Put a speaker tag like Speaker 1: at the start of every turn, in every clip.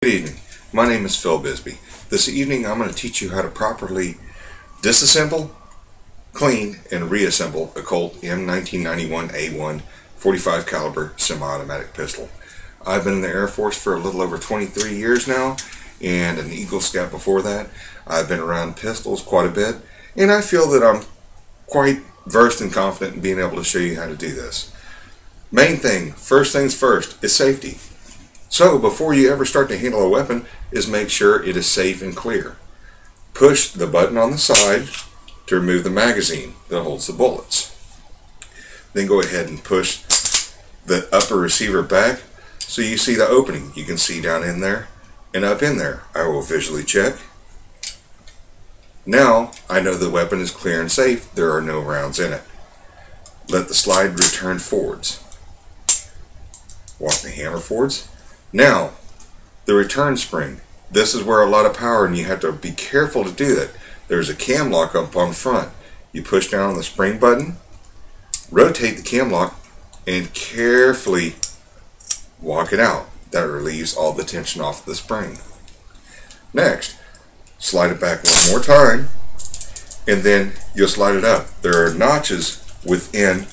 Speaker 1: Good evening. My name is Phil Bisby. This evening I'm going to teach you how to properly disassemble, clean, and reassemble a Colt M1991A1 .45 caliber semi-automatic pistol. I've been in the Air Force for a little over 23 years now, and an Eagle Scout before that. I've been around pistols quite a bit, and I feel that I'm quite versed and confident in being able to show you how to do this. Main thing, first things first, is safety. So before you ever start to handle a weapon, is make sure it is safe and clear. Push the button on the side to remove the magazine that holds the bullets. Then go ahead and push the upper receiver back so you see the opening. You can see down in there and up in there. I will visually check. Now I know the weapon is clear and safe. There are no rounds in it. Let the slide return forwards. Walk the hammer forwards. Now, the return spring. This is where a lot of power, and you have to be careful to do that. There's a cam lock up on front. You push down on the spring button, rotate the cam lock, and carefully walk it out. That relieves all the tension off the spring. Next, slide it back one more time, and then you'll slide it up. There are notches within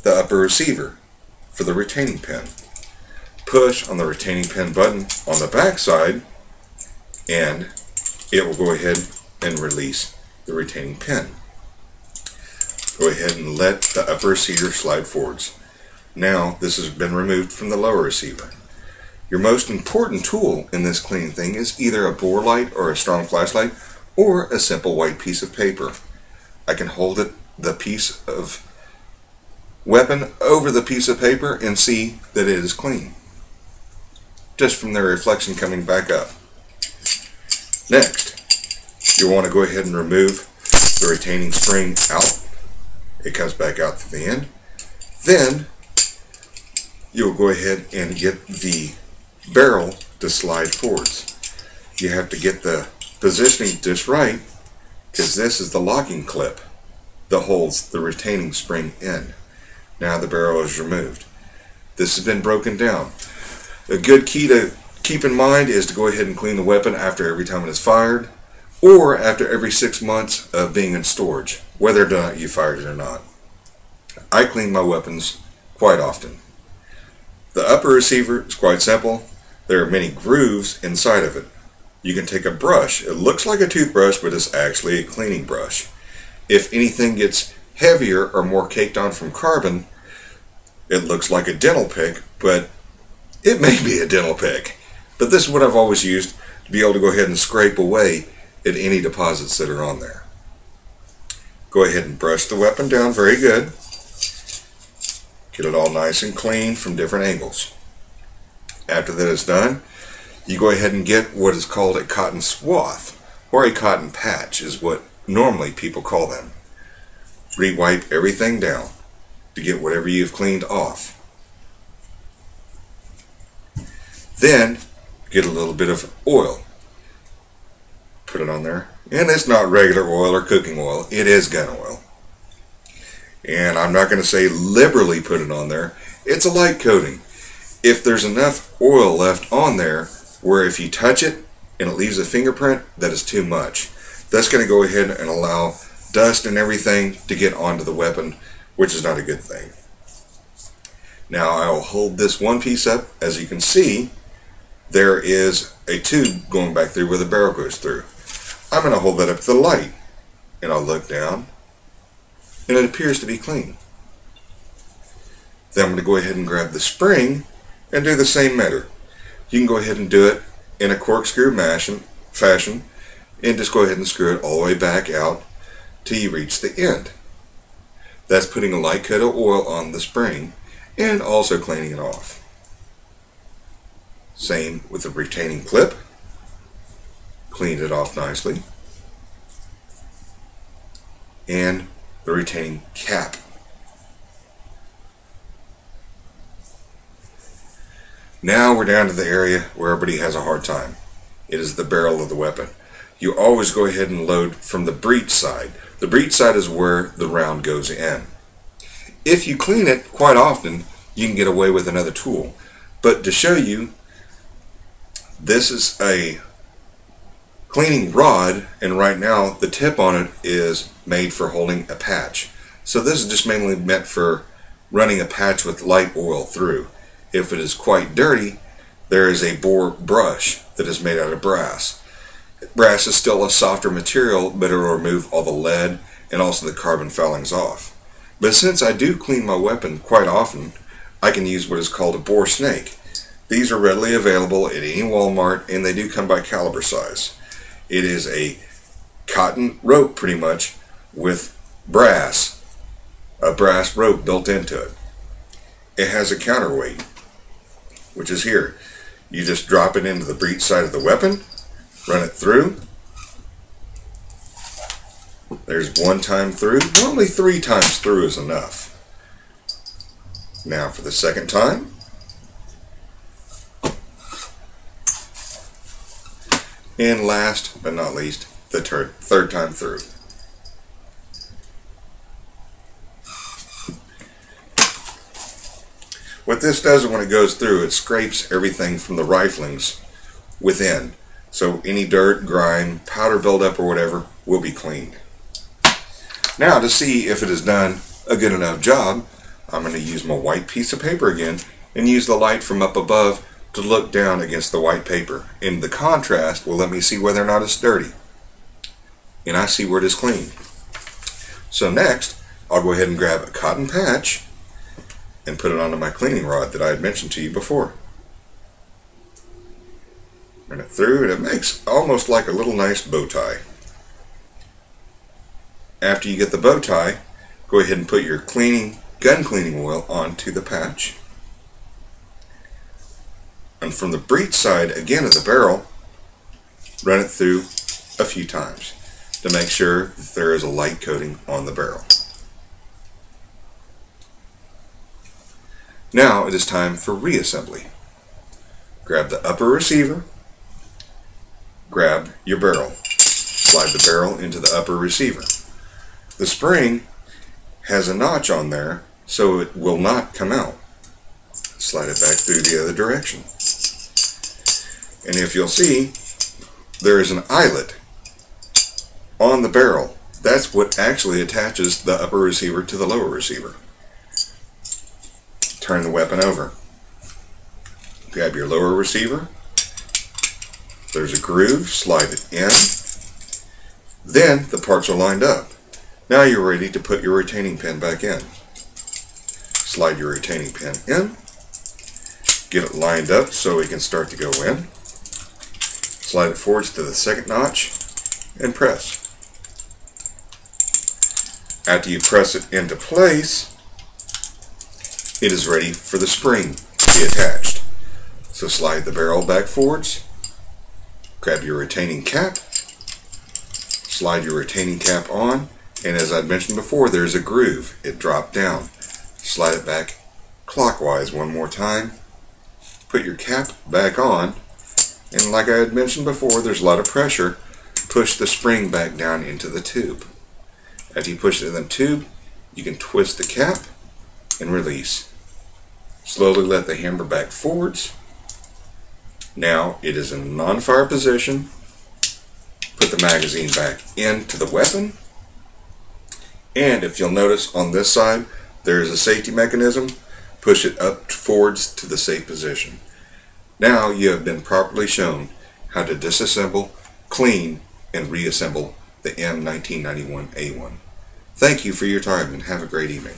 Speaker 1: the upper receiver for the retaining pin. Push on the retaining pin button on the back side, and it will go ahead and release the retaining pin. Go ahead and let the upper receiver slide forwards. Now this has been removed from the lower receiver. Your most important tool in this cleaning thing is either a bore light or a strong flashlight, or a simple white piece of paper. I can hold the piece of weapon over the piece of paper and see that it is clean, just from the reflection coming back up. Next, you'll want to go ahead and remove the retaining spring out. It comes back out to the end. Then you'll go ahead and get the barrel to slide forwards. You have to get the positioning just right, because this is the locking clip that holds the retaining spring in. Now the barrel is removed. This has been broken down. A good key to keep in mind is to go ahead and clean the weapon after every time it is fired, or after every 6 months of being in storage, whether or not you fired it or not. I clean my weapons quite often. The upper receiver is quite simple. There are many grooves inside of it. You can take a brush. It looks like a toothbrush, but it's actually a cleaning brush. If anything gets heavier or more caked on from carbon, it looks like a dental pick, but it may be a dental pick. But this is what I've always used to be able to go ahead and scrape away at any deposits that are on there. Go ahead and brush the weapon down very good. Get it all nice and clean from different angles. After that is done, you go ahead and get what is called a cotton swath, or a cotton patch is what normally people call them. Re-wipe everything down to get whatever you've cleaned off. Then get a little bit of oil. Put it on there. And it's not regular oil or cooking oil. It is gun oil. And I'm not going to say liberally put it on there. It's a light coating. If there's enough oil left on there where if you touch it and it leaves a fingerprint, that is too much. That's going to go ahead and allow dust and everything to get onto the weapon, which is not a good thing. Now I will hold this one piece up. As you can see, there is a tube going back through where the barrel goes through. I'm going to hold that up to the light, and I'll look down, and it appears to be clean. Then I'm going to go ahead and grab the spring and do the same matter. You can go ahead and do it in a corkscrew fashion, and just go ahead and screw it all the way back out till you reach the end. That's putting a light coat of oil on the spring and also cleaning it off. Same with the retaining clip. Clean it off nicely. And the retaining cap. Now we're down to the area where everybody has a hard time. It is the barrel of the weapon. You always go ahead and load from the breech side. The breech side is where the round goes in. If you clean it quite often, you can get away with another tool. But to show you, This is a cleaning rod, and right now the tip on it is made for holding a patch. So this is just mainly meant for running a patch with light oil through. If it is quite dirty, there is a bore brush that is made out of brass. Brass is still a softer material, but it will remove all the lead and also the carbon foulings off. But since I do clean my weapon quite often, I can use what is called a bore snake. These are readily available at any Walmart, and they do come by caliber size. It is a cotton rope pretty much with a brass rope built into it. It has a counterweight, which is here. You just drop it into the breech side of the weapon, run it through. There's one time through. Normally 3 times through is enough. Now for the second time. And last but not least, the third time through. What this does when it goes through, it scrapes everything from the riflings within. So any dirt, grime, powder buildup or whatever will be cleaned. Now to see if it has done a good enough job, I'm going to use my white piece of paper again and use the light from up above to look down against the white paper. And the contrast will let me see whether or not it's dirty. And I see where it is clean. So next, I'll go ahead and grab a cotton patch and put it onto my cleaning rod that I had mentioned to you before. Run it through, and it makes almost like a little nice bow tie. After you get the bow tie, go ahead and put your gun cleaning oil onto the patch. And from the breech side, again of the barrel, run it through a few times to make sure that there is a light coating on the barrel. Now it is time for reassembly. Grab the upper receiver, grab your barrel, slide the barrel into the upper receiver. The spring has a notch on there so it will not come out. Slide it back through the other direction. And if you'll see, there is an eyelet on the barrel. That's what actually attaches the upper receiver to the lower receiver. Turn the weapon over. Grab your lower receiver. There's a groove, slide it in. Then the parts are lined up. Now you're ready to put your retaining pin back in. Slide your retaining pin in. Get it lined up so it can start to go in. Slide it forwards to the second notch and press. After you press it into place, it is ready for the spring to be attached. So slide the barrel back forwards, grab your retaining cap, slide your retaining cap on, and as I mentioned before, there's a groove. It dropped down. Slide it back clockwise one more time, put your cap back on, and like I had mentioned before, there's a lot of pressure. Push the spring back down into the tube. After you push it in the tube, you can twist the cap and release. Slowly let the hammer back forwards. Now it is in non-fire position. Put the magazine back into the weapon. And if you'll notice on this side, there is a safety mechanism. Push it up forwards to the safe position. Now you have been properly shown how to disassemble, clean, and reassemble the M1991A1. Thank you for your time and have a great evening.